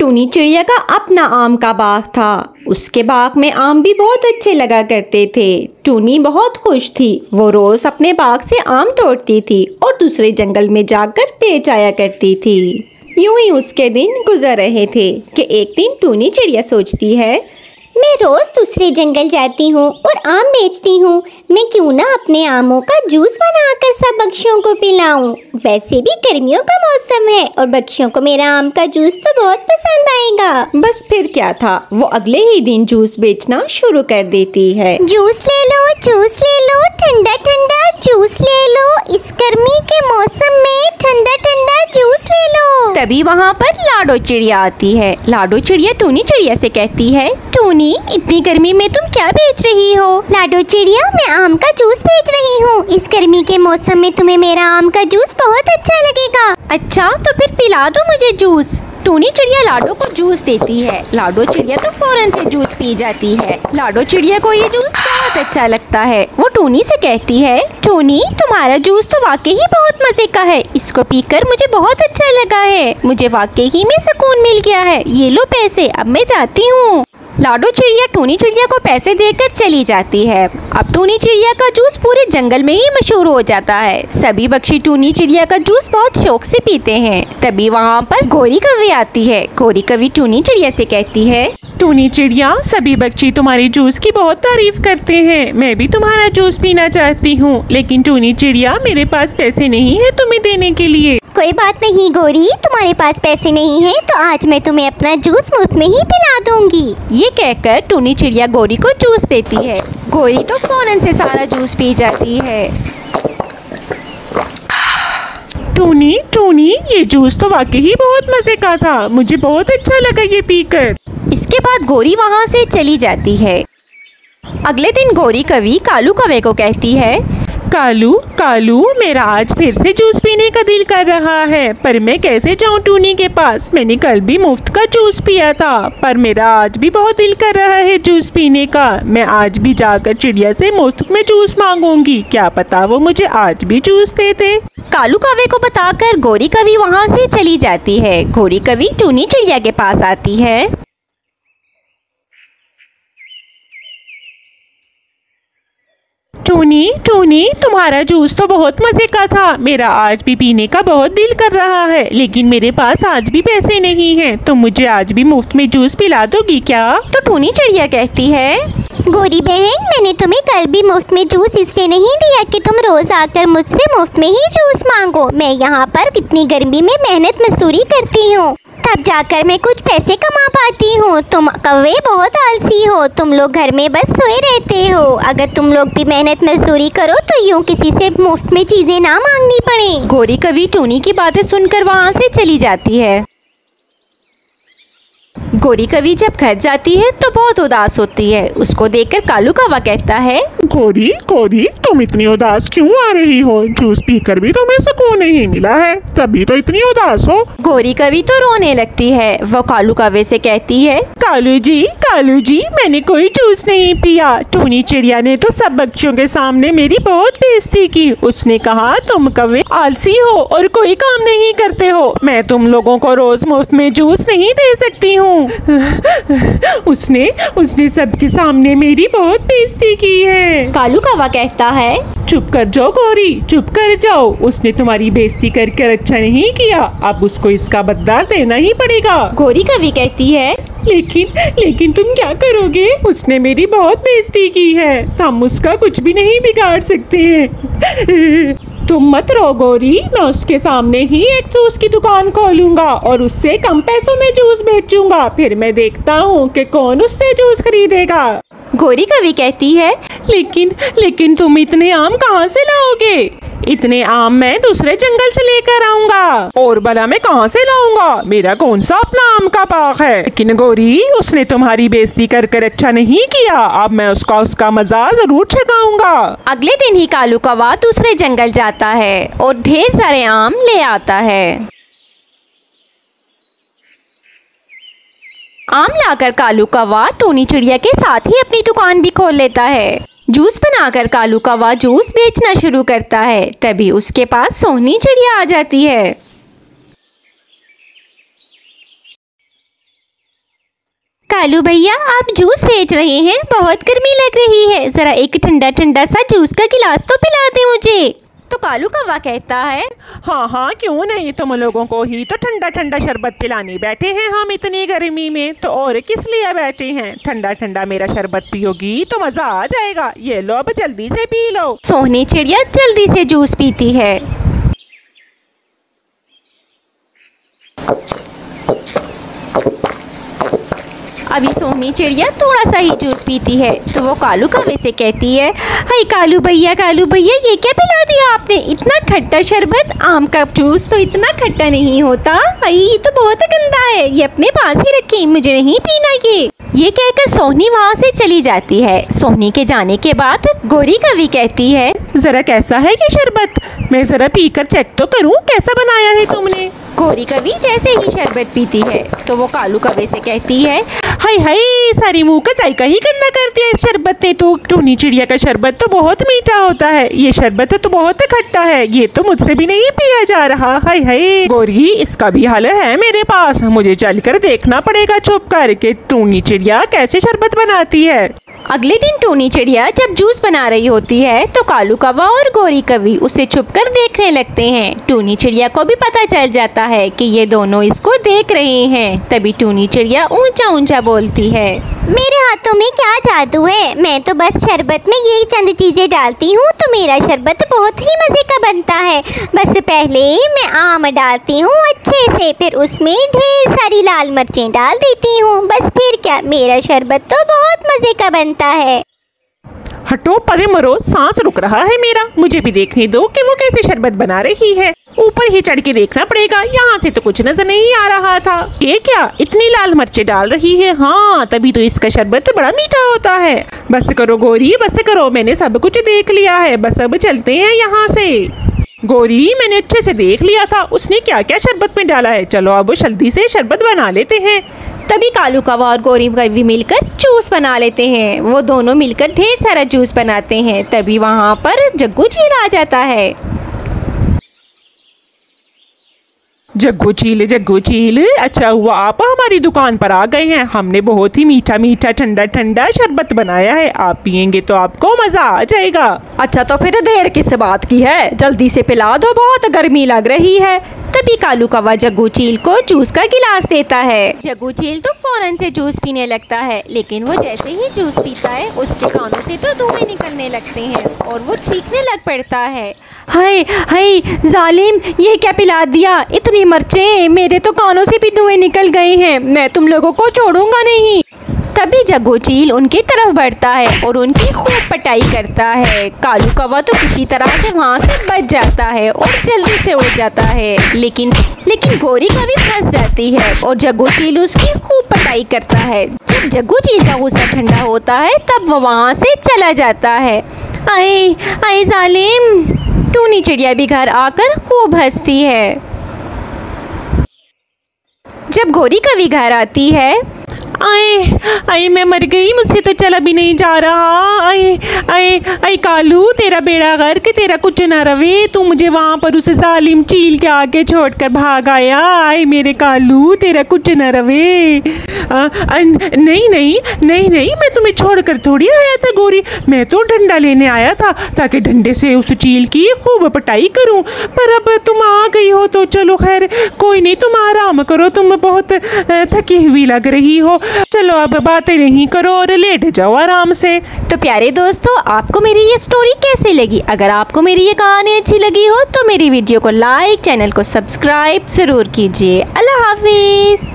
टूनी चिड़िया का अपना आम का बाग था। उसके बाग में आम भी बहुत अच्छे लगा करते थे। टूनी बहुत खुश थी। वो रोज अपने बाग से आम तोड़ती थी और दूसरे जंगल में जाकर बेच आया करती थी। यूं ही उसके दिन गुजर रहे थे कि एक दिन टूनी चिड़िया सोचती है, मैं रोज दूसरे जंगल जाती हूँ और आम बेचती हूँ। मैं क्यों ना अपने आमों का जूस बनाकर सब पक्षियों को पिलाऊं। वैसे भी गर्मियों का मौसम है और पक्षियों को मेरा आम का जूस तो बहुत पसंद आएगा। बस फिर क्या था, वो अगले ही दिन जूस बेचना शुरू कर देती है। जूस ले लो, ठंडा ठंडा जूस ले लो। इस गर्मी के मौसम में ठंडा ठंडा जूस ले लो। तभी वहाँ पर लाडो चिड़िया आती है। लाडो चिड़िया टूनी चिड़िया से कहती है, टूनी इतनी गर्मी में तुम क्या बेच रही हो? लाडो चिड़िया, मैं आम का जूस बेच रही हूँ। इस गर्मी के मौसम में तुम्हें मेरा आम का जूस बहुत अच्छा लगेगा। अच्छा, तो फिर पिला दो मुझे जूस। टूनी चिड़िया लाडो को जूस देती है। लाडो चिड़िया तो फौरन से जूस पी जाती है। लाडो चिड़िया को ये जूस बहुत अच्छा लगता है। वो टूनी से कहती है, टूनी तुम्हारा जूस तो वाकई ही बहुत मजे का है। इसको पीकर मुझे बहुत अच्छा लगा है। मुझे वाकई ही में सुकून मिल गया है। ये लो पैसे, अब मैं जाती हूँ। लाडो चिड़िया टूनी चिड़िया को पैसे देकर चली जाती है। अब टूनी चिड़िया का जूस पूरे जंगल में ही मशहूर हो जाता है। सभी पक्षी टूनी चिड़िया का जूस बहुत शौक से पीते हैं। तभी वहाँ पर गोरी कौवी आती है। गोरी कौवी टूनी चिड़िया से कहती है, टूनी चिड़िया, सभी पक्षी तुम्हारे जूस की बहुत तारीफ करते हैं। मैं भी तुम्हारा जूस पीना चाहती हूँ, लेकिन टूनी चिड़िया मेरे पास पैसे नहीं है तुम्हें देने के लिए। कोई बात नहीं गोरी, तुम्हारे पास पैसे नहीं है तो आज मैं तुम्हें अपना जूस मुफ्त में ही पिला दूंगी। ये कहकर टूनी चिड़िया गोरी को जूस देती है। गोरी तो फौरन से सारा जूस पी जाती है। टूनी, ये जूस तो वाकई ही बहुत मजे का था। मुझे बहुत अच्छा लगा ये पीकर। इसके बाद गोरी वहाँ से चली जाती है। अगले दिन गोरी कौवी कालू कौवे को कहती है, कालू, मेरा आज फिर से जूस पीने का दिल कर रहा है, पर मैं कैसे जाऊं टूनी के पास? मैंने कल भी मुफ्त का जूस पिया था, पर मेरा आज भी बहुत दिल कर रहा है जूस पीने का। मैं आज भी जाकर चिड़िया से मुफ्त में जूस मांगूंगी। क्या पता वो मुझे आज भी जूस दे दे। कालू कौवे को बताकर गोरी कौवी वहाँ से चली जाती है। गोरी कौवी टूनी चिड़िया के पास आती है। टूनी, तुम्हारा जूस तो बहुत मजे का था। मेरा आज भी पीने का बहुत दिल कर रहा है, लेकिन मेरे पास आज भी पैसे नहीं हैं। तुम मुझे आज भी मुफ्त में जूस पिला दोगी क्या? तो टूनी चिड़िया कहती है, गोरी बहन, मैंने तुम्हें कल भी मुफ्त में जूस इसलिए नहीं दिया कि तुम रोज आकर मुझसे मुफ्त में ही जूस मांगो। मैं यहाँ पर कितनी गर्मी में मेहनत मजदूरी करती हूँ, तब जाकर मैं कुछ पैसे कमा पाती हूँ। तुम कौवे बहुत आलसी हो, तुम लोग घर में बस सोए रहते हो। अगर तुम लोग भी मेहनत मजदूरी करो तो यूँ किसी से मुफ्त में चीजें ना मांगनी पड़े। गोरी कौवी टूनी की बातें सुनकर वहाँ से चली जाती है। गोरी कौवी जब घर जाती है तो बहुत उदास होती है। उसको देखकर कालू कौवा कहता है, गोरी, तुम इतनी उदास क्यों आ रही हो? जूस पीकर भी तुम्हें सुकून नहीं मिला है, तभी तो इतनी उदास हो। गोरी कौवी तो रोने लगती है। वो कालू कौवे से कहती है, कालू जी, मैंने कोई जूस नहीं पिया। टूनी चिड़िया ने तो सब बच्चों के सामने मेरी बहुत बेइज्जती की। उसने कहा तुम कौवे आलसी हो और कोई काम नहीं करते हो। मैं तुम लोगों को रोज मुफ्त में जूस नहीं दे सकती हूँ। उसने सबके सामने मेरी बहुत बेइज्जती की है। कालू कौवा कहता है, चुप कर जाओ गोरी, चुप कर जाओ। उसने तुम्हारी बेइज्जती करके अच्छा नहीं किया, अब उसको इसका बदला देना ही पड़ेगा। गोरी कौवी कहती है, लेकिन तुम क्या करोगे? उसने मेरी बहुत बेइज्जती की है, हम उसका कुछ भी नहीं बिगाड़ सकते हैं। तुम मत रो गोरी, मैं उसके सामने ही एक जूस की दुकान खोलूंगा और उससे कम पैसों में जूस बेचूंगा। फिर मैं देखता हूँ कि कौन उससे जूस खरीदेगा। गोरी कौवी कहती है, लेकिन तुम इतने आम कहाँ से लाओगे? इतने आम मैं दूसरे जंगल से लेकर आऊंगा। और भला मैं कहाँ से लाऊंगा? मेरा कौन सा अपना आम का बाग है? लेकिन गोरी, उसने तुम्हारी बेइज्जती कर अच्छा नहीं किया। अब मैं उसका मजा जरूर चखाऊंगा। अगले दिन ही कालू कौवा दूसरे जंगल जाता है और ढेर सारे आम ले आता है। आम लाकर कालू कौवा टूनी चिड़िया के साथ ही अपनी दुकान भी खोल लेता है। जूस बनाकर कालू कौवा जूस बेचना शुरू करता है। तभी उसके पास सोहनी चिड़िया आ जाती है। कालू भैया, आप जूस बेच रहे हैं, बहुत गर्मी लग रही है, जरा एक ठंडा ठंडा सा जूस का गिलास तो पिला दे मुझे। तो कालू कौवा कहता है, हाँ हाँ क्यों नहीं, तुम लोगों को ही तो ठंडा ठंडा शरबत पिलाने बैठे हैं हम इतनी गर्मी में, तो और किस लिए बैठे हैं। ठंडा ठंडा मेरा शरबत पियोगी तो मजा आ जाएगा। ये लो अब जल्दी से पी लो। सोहनी चिड़िया जल्दी से जूस पीती है। अभी सोहनी चिड़िया थोड़ा सा ही जूस पीती है तो वो कालू कौवे से कहती है, हाय कालू भैया ये क्या पिला दिया आपने, इतना खट्टा शरबत। आम का जूस तो इतना खट्टा नहीं होता। भाई ये तो बहुत गंदा है, ये अपने पास ही रखी, मुझे नहीं पीना ये कहकर सोहनी वहाँ से चली जाती है। सोहनी के जाने के बाद गोरी कवि कहती है, जरा कैसा है ये शरबत, मैं जरा पीकर चेक तो करूं कैसा बनाया है तुमने। गोरी कवि जैसे ही शरबत पीती है तो वो कालू कौवे से कहती है, हाय हाय सारी मुंह का जायका ही गंदा कर दिया इस शरबत ने तो। टूनी चिड़िया का शरबत तो बहुत मीठा होता है, ये शरबत तो बहुत खट्टा है, ये तो मुझसे भी नहीं पिया जा रहा। हाय हाय गोरी, इसका भी हल है मेरे पास, मुझे चलकर देखना पड़ेगा छुप कर के टूनी चिड़िया कैसे शरबत बनाती है। अगले दिन टूनी चिड़िया जब जूस बना रही होती है तो कालू कौवा और गोरी कवि उसे छुपकर देखने लगते हैं। टूनी चिड़िया को भी पता चल जाता है कि ये दोनों इसको देख रहे हैं। तभी टूनी चिड़िया ऊंचा ऊंचा बोलती है, मेरे हाथों में क्या जादू है, मैं तो बस शरबत में यही चंद चीजें डालती हूँ तो मेरा शरबत बहुत ही मजे का बनता है। बस पहले मैं आम डालती हूँ अच्छे से, फिर उसमें ढेर सारी लाल मिर्चें डाल देती हूँ, बस फिर क्या, मेरा शरबत तो बहुत मजे का बनता है। हटो परे मरो, सांस रुक रहा है मेरा, मुझे भी देखने दो कि वो कैसे शरबत बना रही है। ऊपर ही चढ़ के देखना पड़ेगा, यहाँ से तो कुछ नजर नहीं आ रहा था। ये क्या इतनी लाल मिर्चें डाल रही है, हाँ तभी तो इसका शरबत बड़ा मीठा होता है। बस करो गोरी बस करो, मैंने सब कुछ देख लिया है, बस अब चलते हैं यहाँ से। गोरी मैंने अच्छे से देख लिया था उसने क्या क्या शरबत में डाला है, चलो अब जल्दी से शरबत बना लेते हैं। तभी कालू कौवा और गोरी कवि मिलकर जूस बना लेते हैं। वो दोनों मिलकर ढेर सारा जूस बनाते हैं। तभी वहाँ पर जग्गू चील आ जाता है। जग्गू चील, अच्छा हुआ आप हमारी दुकान पर आ गए हैं। हमने बहुत ही मीठा मीठा ठंडा ठंडा शरबत बनाया है, आप पियेंगे तो आपको मजा आ जाएगा। अच्छा तो फिर देर किस बात की है, जल्दी से पिला दो, बहुत गर्मी लग रही है। तभी कालू कौवा जग्गू चील को जूस का गिलास देता है। जग्गू चील तो फौरन से जूस पीने लगता है, लेकिन वो जैसे ही जूस पीता है उसके कानों से तो धुएं निकलने लगते हैं और वो चीखने लग पड़ता है, हाय हाय जालिम, ये क्या पिला दिया, इतनी मिर्चें, मेरे तो कानों से भी धुएं निकल गए हैं, मैं तुम लोगों को छोड़ूंगा नहीं। तभी जग्गू चील उनकी तरफ बढ़ता है और उनकी खूब पटाई करता है। कालू कौवा तो किसी तरह से वहाँ से बच जाता है और जल्दी से उड़ जाता है, लेकिन गोरी कवि फंस जाती है और जग्गू चील उसकी खूब पटाई करता है। जब जग्गू चील का गुस्सा ठंडा होता है तब वो वहाँ से चला जाता है। आए आए जालिम, टूनी चिड़िया भी घर आकर खूब हंसती है। जब गोरी कवि घर आती है, आए मैं मर गई, मुझसे तो चला भी नहीं जा रहा। आए कालू, तेरा बेड़ा गर्क, तेरा कुछ न रवे, तू मुझे वहाँ पर उस जालिम चील के आगे छोड़कर भाग आया। आए मेरे कालू, तेरा कुछ न रवे। नहीं, मैं तुम्हें छोड़कर थोड़ी आया था गोरी, मैं तो डंडा लेने आया था ताकि डंडे से उस चील की खूब पटाई करूं, पर अब तुम आ गई हो तो चलो खैर कोई नहीं, तुम आराम करो, तुम बहुत थकी हुई लग रही हो, चलो अब बातें नहीं करो और लेट जाओ आराम से। तो प्यारे दोस्तों, आपको मेरी ये स्टोरी कैसी लगी? अगर आपको मेरी ये कहानी अच्छी लगी हो तो मेरी वीडियो को लाइक, चैनल को सब्सक्राइब जरूर कीजिए। अल्लाह हाफिज।